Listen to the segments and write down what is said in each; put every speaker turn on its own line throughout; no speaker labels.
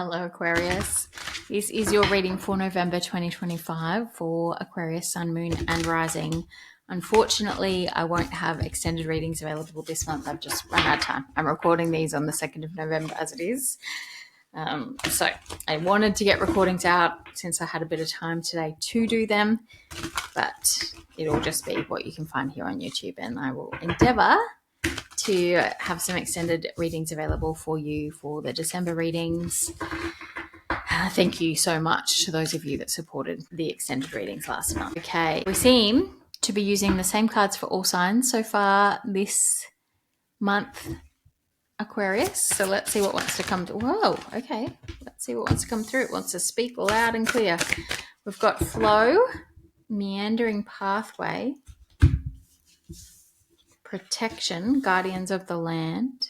Hello, Aquarius. This is your reading for November 2025 for Aquarius, Sun, Moon, and Rising. Unfortunately, I won't have extended readings available this month. I've just run out of time. I'm recording these on the 2nd of November as it is. So I wanted to get recordings out since I had a bit of time today to do them, but it'll just be what you can find here on YouTube, and I will endeavour to have some extended readings available for you for the December readings. Thank you so much to those of you that supported the extended readings last month. Okay, we seem to be using the same cards for all signs so far this month, Aquarius. So let's see what wants to come to. Whoa, okay. Let's see what wants to come through. It wants to speak loud and clear. We've got flow, meandering pathway, protection, guardians of the land,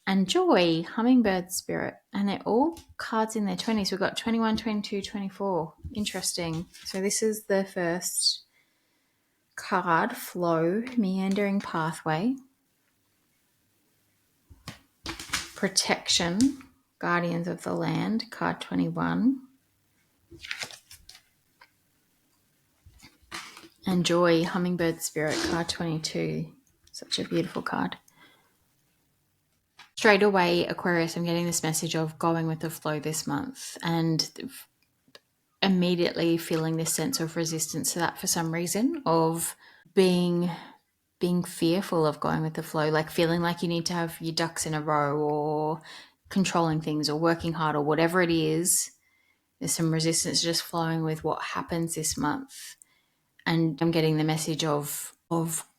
and joy, hummingbird spirit. And they're all cards in their 20s. We've got 21, 22, 24. Interesting. So this is the first card, flow, meandering pathway, protection, guardians of the land, card 21. And joy, hummingbird spirit, card 22. Such a beautiful card. Straight away, Aquarius, I'm getting this message of going with the flow this month and immediately feeling this sense of resistance to that for some reason, of being fearful of going with the flow, like feeling like you need to have your ducks in a row or controlling things or working hard or whatever it is. There's some resistance just flowing with what happens this month. And I'm getting the message of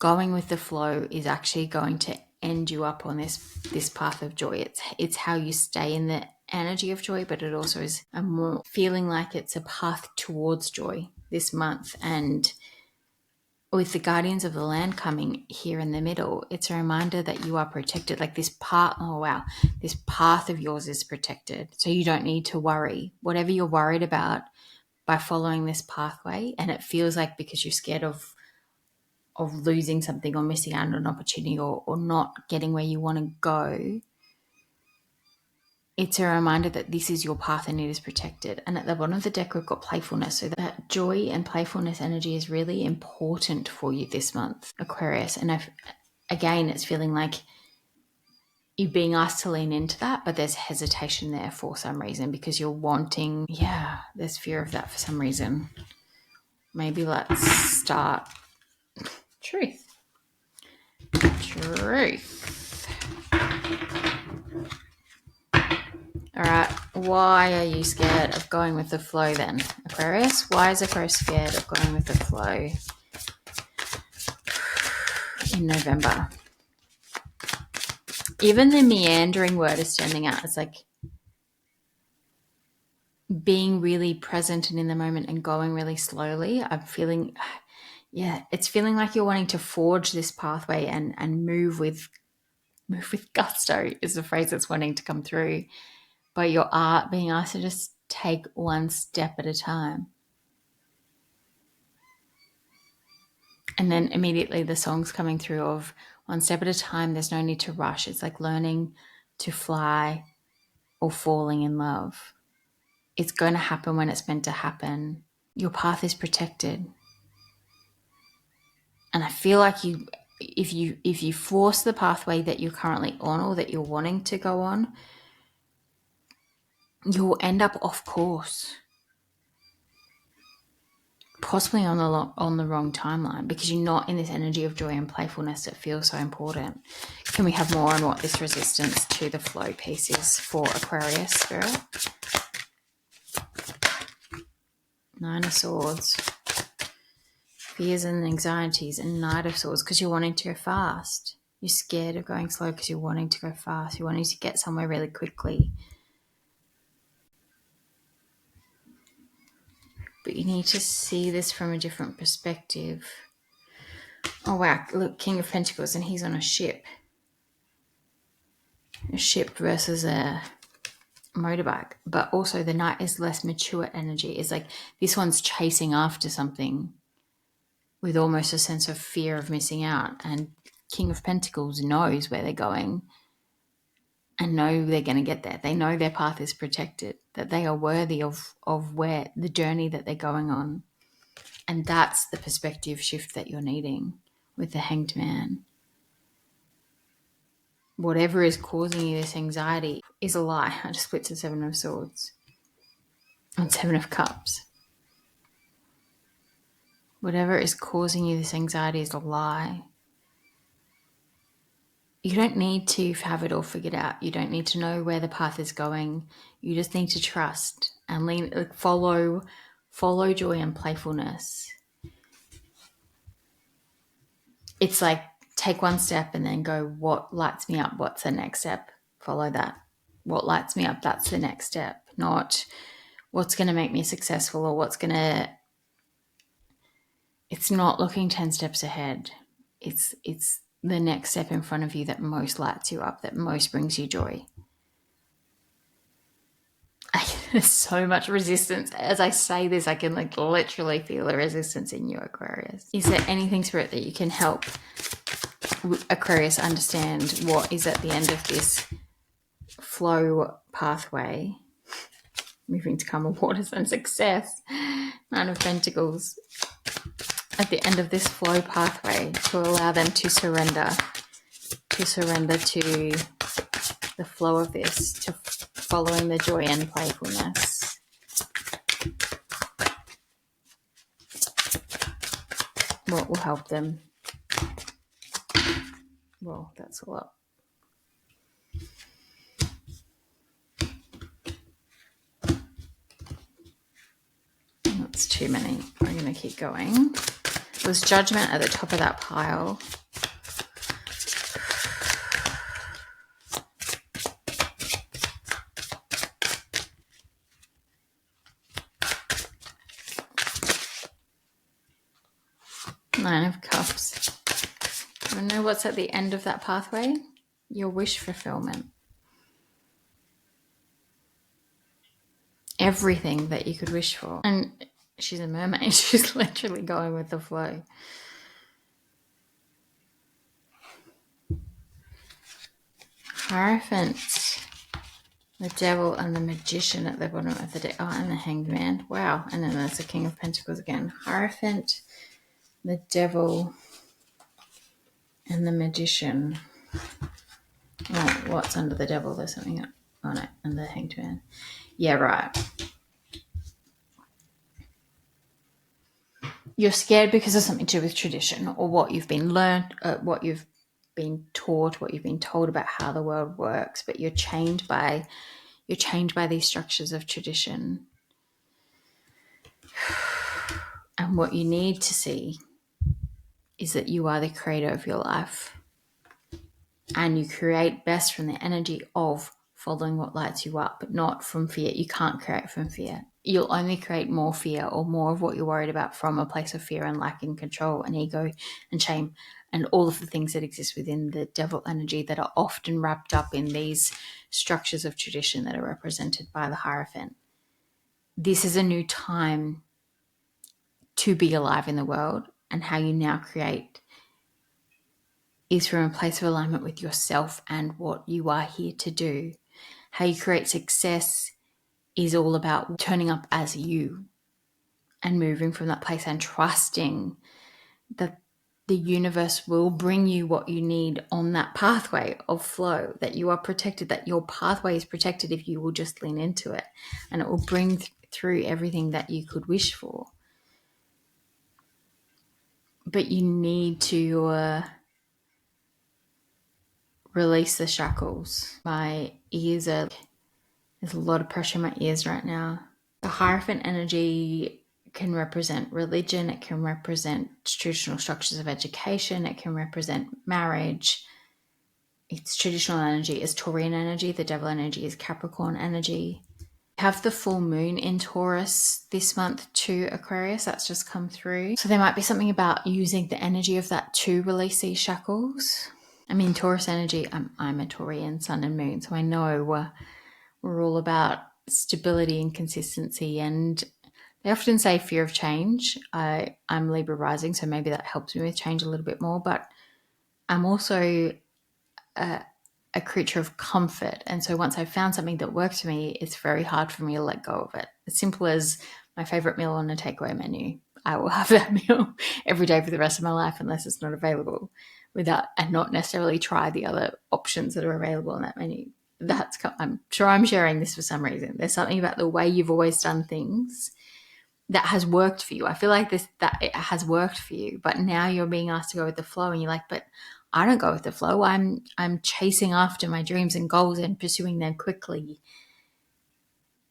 going with the flow is actually going to end you up on this path of joy. It's how you stay in the energy of joy, but it also is a more feeling like it's a path towards joy this month. And with the guardians of the land coming here in the middle, it's a reminder that you are protected. Like this path, this path of yours is protected. So you don't need to worry. Whatever you're worried about by following this pathway, and it feels like because you're scared of losing something or missing out on an opportunity or not getting where you want to go, it's a reminder that this is your path and it is protected. And at the bottom of the deck, we've got playfulness. So that joy and playfulness energy is really important for you this month, Aquarius. And again, it's feeling like you're being asked to lean into that, but there's hesitation there for some reason because you're wanting, there's fear of that for some reason. Maybe let's start truth. All right, why are you scared of going with the flow then, Aquarius? Why is Aquarius scared of going with the flow in November? Even the meandering word is standing out. It's like being really present and in the moment and going really slowly. I'm feeling, it's feeling like you're wanting to forge this pathway and move with gusto is the phrase that's wanting to come through. But you're being asked to just take one step at a time. And then immediately the song's coming through of one step at a time. There's no need to rush. It's like learning to fly or falling in love. It's going to happen when it's meant to happen. Your path is protected. And I feel like if you force the pathway that you're currently on or that you're wanting to go on, you'll end up off course. Possibly on the wrong timeline because you're not in this energy of joy and playfulness that feels so important. Can we have more on what this resistance to the flow piece is for Aquarius spirit? Nine of Swords. Fears and anxieties, and Knight of Swords because you're wanting to go fast. You're scared of going slow because you're wanting to go fast. You're wanting to get somewhere really quickly. But you need to see this from a different perspective. Oh, wow. Look, King of Pentacles, and he's on a ship. A ship versus a motorbike. But also the Knight is less mature energy. It's like this one's chasing after something with almost a sense of fear of missing out. And King of Pentacles knows where they're going. and know they're going to get there. They know their path is protected, that they are worthy of where the journey that they're going on. And that's the perspective shift that you're needing with the Hanged Man. Whatever is causing you this anxiety is a lie. I just split to Seven of Swords and Seven of Cups. Whatever is causing you this anxiety is a lie. You don't need to have it all figured out. You don't need to know where the path is going. You just need to trust and follow joy and playfulness. It's like take one step and then go, what lights me up? What's the next step? Follow that. What lights me up? That's the next step. Not what's going to make me successful or it's not looking 10 steps ahead. It's the next step in front of you that most lights you up, that most brings you joy. There's so much resistance. As I say this, I can literally feel the resistance in you, Aquarius. Is there anything, Spirit, that you can help Aquarius understand what is at the end of this flow pathway? Moving to calm of waters and success. Nine of Pentacles. At the end of this flow pathway, to allow them to surrender to the flow of this, to following the joy and playfulness. What will help them? Well, that's a lot. That's too many. I'm going to keep going. There's Judgment at the top of that pile. Nine of Cups. You know what's at the end of that pathway? Your wish fulfillment. Everything that you could wish for. And she's a mermaid. She's literally going with the flow. Hierophant, the Devil, and the Magician at the bottom of the deck. Oh, and the Hanged Man. Wow. And then there's the King of Pentacles again. Hierophant, the Devil, and the Magician. Oh, what's under the Devil? There's something. Oh no, and the Hanged Man. Yeah, right. You're scared because of something to do with tradition or what you've been learned, what you've been taught, what you've been told about how the world works, but you're chained by these structures of tradition. And what you need to see is that you are the creator of your life. And you create best from the energy of following what lights you up, but not from fear. You can't create from fear. You'll only create more fear or more of what you're worried about from a place of fear and lacking control and ego and shame and all of the things that exist within the Devil energy that are often wrapped up in these structures of tradition that are represented by the Hierophant. This is a new time to be alive in the world, and how you now create is from a place of alignment with yourself and what you are here to do. How you create success is all about turning up as you and moving from that place and trusting that the universe will bring you what you need on that pathway of flow, that you are protected, that your pathway is protected if you will just lean into it, and it will bring through everything that you could wish for. But you need to release the shackles. My ears are, there's a lot of pressure in my ears right now. The Hierophant energy can represent religion, it can represent traditional structures of education, it can represent marriage. Its traditional energy is Taurian energy, the Devil energy is Capricorn energy. We have the full moon in Taurus this month to Aquarius, that's just come through. So there might be something about using the energy of that to release these shackles. I mean, Taurus energy, I'm a Taurian sun and moon, so I know we're all about stability and consistency, and they often say fear of change. I'm Libra rising, so maybe that helps me with change a little bit more, but I'm also a creature of comfort. And so once I've found something that works for me, it's very hard for me to let go of it. As simple as my favorite meal on a takeaway menu. I will have that meal every day for the rest of my life unless it's not available, and not necessarily try the other options that are available on that menu. I'm sure I'm sharing this for some reason. There's something about the way you've always done things that has worked for you. I feel like that it has worked for you, but now you're being asked to go with the flow, and you're like, but I don't go with the flow. I'm chasing after my dreams and goals and pursuing them quickly.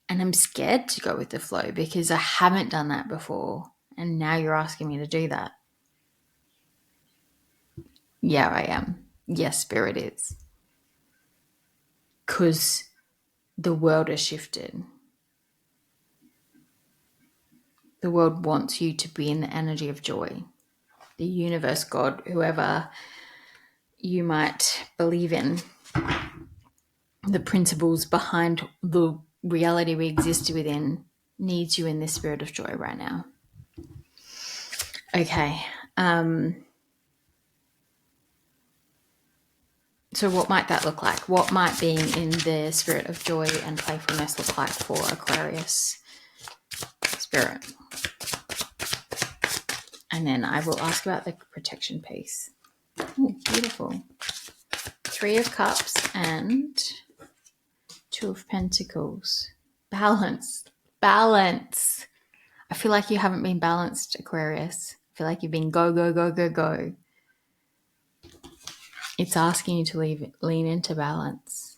And I'm scared to go with the flow because I haven't done that before. And now you're asking me to do that. Yeah, I am. Yes, Spirit is. Because the world has shifted. The world wants you to be in the energy of joy. The universe, God, whoever you might believe in, the principles behind the reality we exist within, needs you in this spirit of joy right now. Okay. So what might that look like? What might being in the spirit of joy and playfulness look like for Aquarius spirit? And then I will ask about the protection piece. Ooh, beautiful. 3 of Cups and 2 of Pentacles. Balance. I feel like you haven't been balanced, Aquarius. I feel like you've been go, go, go, go, go. It's asking you to lean into balance.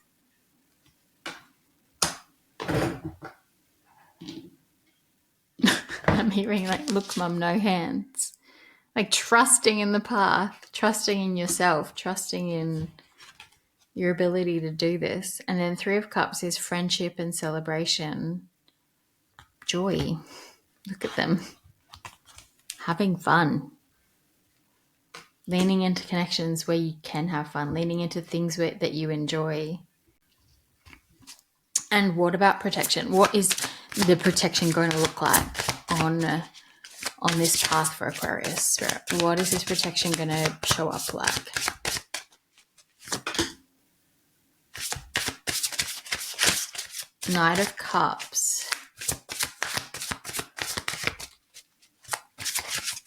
I'm hearing like, look, mum, no hands. Like trusting in the path, trusting in yourself, trusting in your ability to do this. And then 3 of Cups is friendship and celebration. Joy. Look at them. Having fun. Leaning into connections where you can have fun. Leaning into things that you enjoy. And what about protection? What is the protection going to look like on this path for Aquarius spirit? What is this protection going to show up like? Knight of Cups.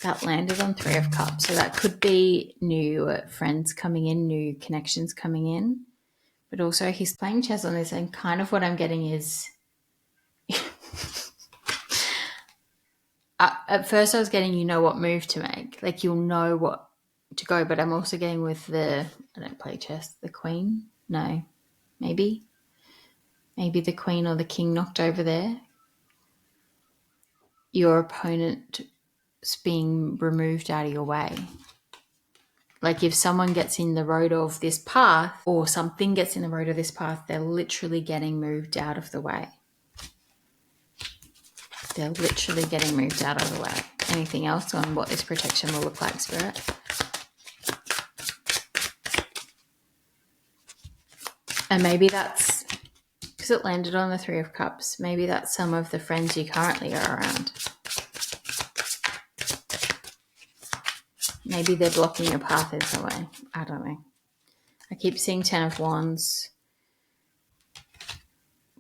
That landed on 3 of Cups. So that could be new friends coming in, new connections coming in. But also he's playing chess on this, and kind of what I'm getting is... at first I was getting what move to make. Like you'll know what to go, but I'm also getting with I don't play chess, the queen? No. Maybe the queen or the king knocked over there. Your opponent's being removed out of your way. Like if someone gets in the road of this path or something gets in the road of this path, they're literally getting moved out of the way. They're literally getting moved out of the way. Anything else on what this protection will look like, Spirit? And maybe that's, because it landed on the 3 of Cups, maybe that's some of the friends you currently are around. Maybe they're blocking your path in some way. I don't know. I keep seeing 10 of Wands,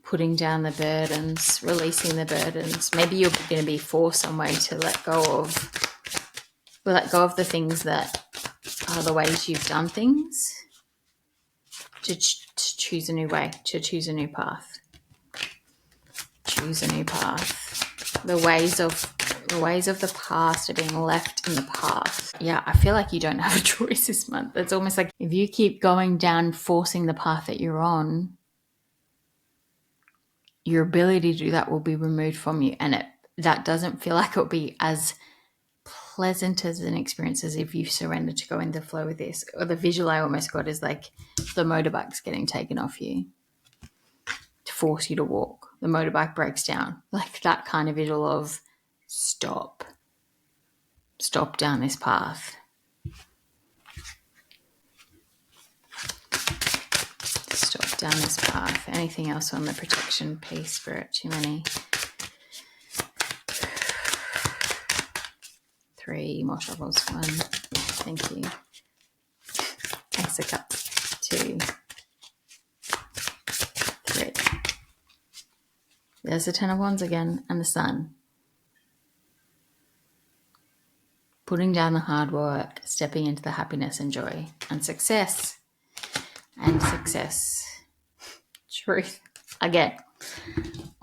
putting down the burdens, releasing the burdens. Maybe you're going to be forced some way to let go of the things that are the ways you've done things, to choose a new way, to choose a new path. Choose a new path. The ways of the past are being left in the past. Yeah, I feel like you don't have a choice this month. It's almost like if you keep going down, forcing the path that you're on, your ability to do that will be removed from you. And that doesn't feel like it'll be as pleasant as an experience as if you surrendered to go in the flow with this. Or the visual I almost got is like the motorbike's getting taken off you to force you to walk. The motorbike breaks down. Like that kind of visual of stop down this path. Stop down this path. Anything else on the protection piece, Spirit? Too many. 3 more shovels. 1. Thank you. Ace of Cups. 2. There's the Ten of Wands again, and the Sun. Putting down the hard work, stepping into the happiness and joy, and success. And success. Truth. Again,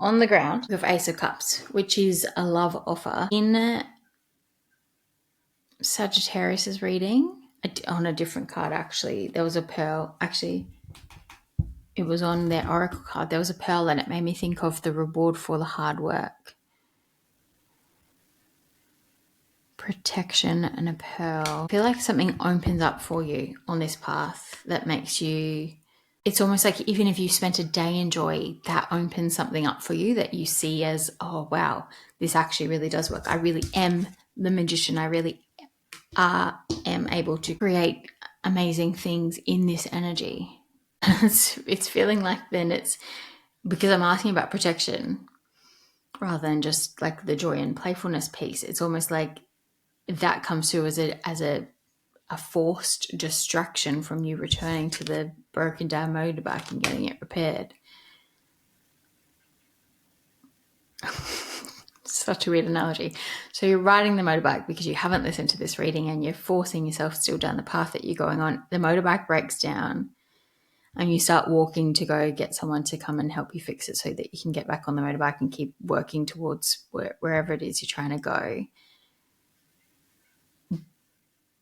on the ground, we have Ace of Cups, which is a love offer. In Sagittarius's reading, on a different card actually, there was a pearl. Actually, it was on their oracle card. There was a pearl, and it made me think of the reward for the hard work. Protection and a pearl. I feel like something opens up for you on this path that makes you, it's almost like even if you spent a day in joy, that opens something up for you that you see as, oh wow, this actually really does work. I really am the magician. I really am able to create amazing things in this energy. It's feeling like then it's because I'm asking about protection rather than just like the joy and playfulness piece. It's almost like that comes through as a forced distraction from you returning to the broken down motorbike and getting it repaired. Such a weird analogy. So you're riding the motorbike because you haven't listened to this reading and you're forcing yourself still down the path that you're going on. The motorbike breaks down and you start walking to go get someone to come and help you fix it so that you can get back on the motorbike and keep working towards wherever it is you're trying to go.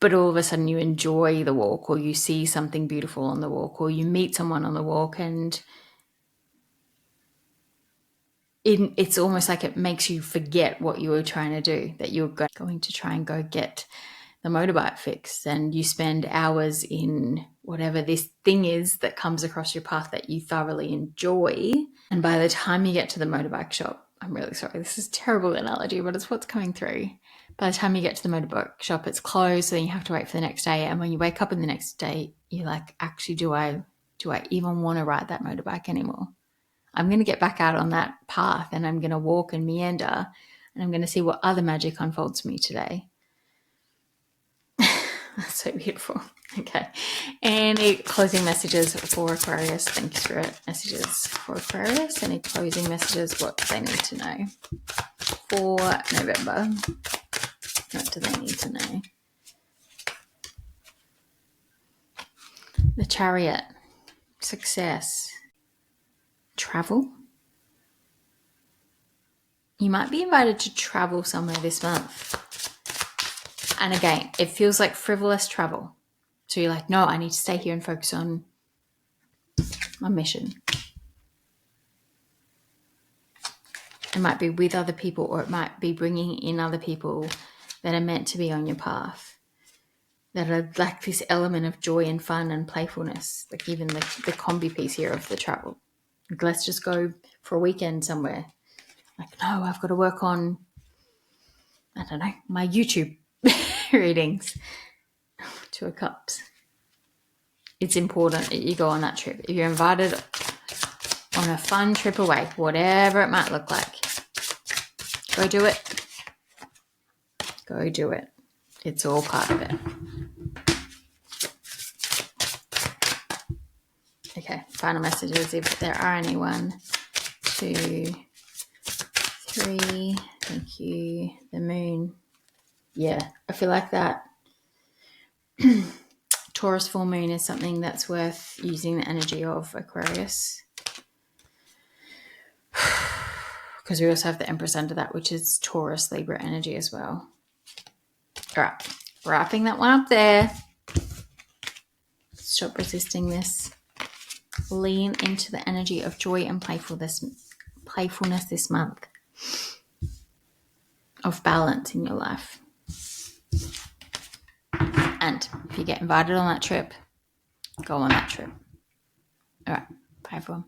But all of a sudden you enjoy the walk, or you see something beautiful on the walk, or you meet someone on the walk, and it's almost like it makes you forget what you were trying to do, that you're going to try and go get the motorbike fixed, and you spend hours in whatever this thing is that comes across your path that you thoroughly enjoy. And by the time you get to the motorbike shop, I'm really sorry, this is a terrible analogy, but it's what's coming through. By the time you get to the motorbike shop, it's closed, so then you have to wait for the next day. And when you wake up in the next day, you're like, actually, do I even want to ride that motorbike anymore? I'm going to get back out on that path and I'm going to walk and meander and I'm going to see what other magic unfolds for me today. That's so beautiful. Okay. Any closing messages for Aquarius? Thank you, Spirit. Messages for Aquarius. Any closing messages? What do they need to know for November? What do they need to know? The Chariot. Success. Travel. You might be invited to travel somewhere this month. And again, it feels like frivolous travel. So you're like, no, I need to stay here and focus on my mission. It might be with other people, or it might be bringing in other people that are meant to be on your path, that are like this element of joy and fun and playfulness, like even the combi piece here of the travel. Like, let's just go for a weekend somewhere. Like, no, I've got to work on, I don't know, my YouTube readings. Two of Cups. It's important that you go on that trip. If you're invited on a fun trip away, whatever it might look like, go do it. Go do it. It's all part of it. Okay, final messages if there are any. 1, 2, 3. Thank you. The moon. Yeah, I feel like that Taurus full moon is something that's worth using the energy of, Aquarius. Because we also have the Empress under that, which is Taurus Libra energy as well. All right, wrapping that one up there. Stop resisting this. Lean into the energy of joy and playfulness this month. Of balance in your life. And if you get invited on that trip, go on that trip. All right, bye everyone.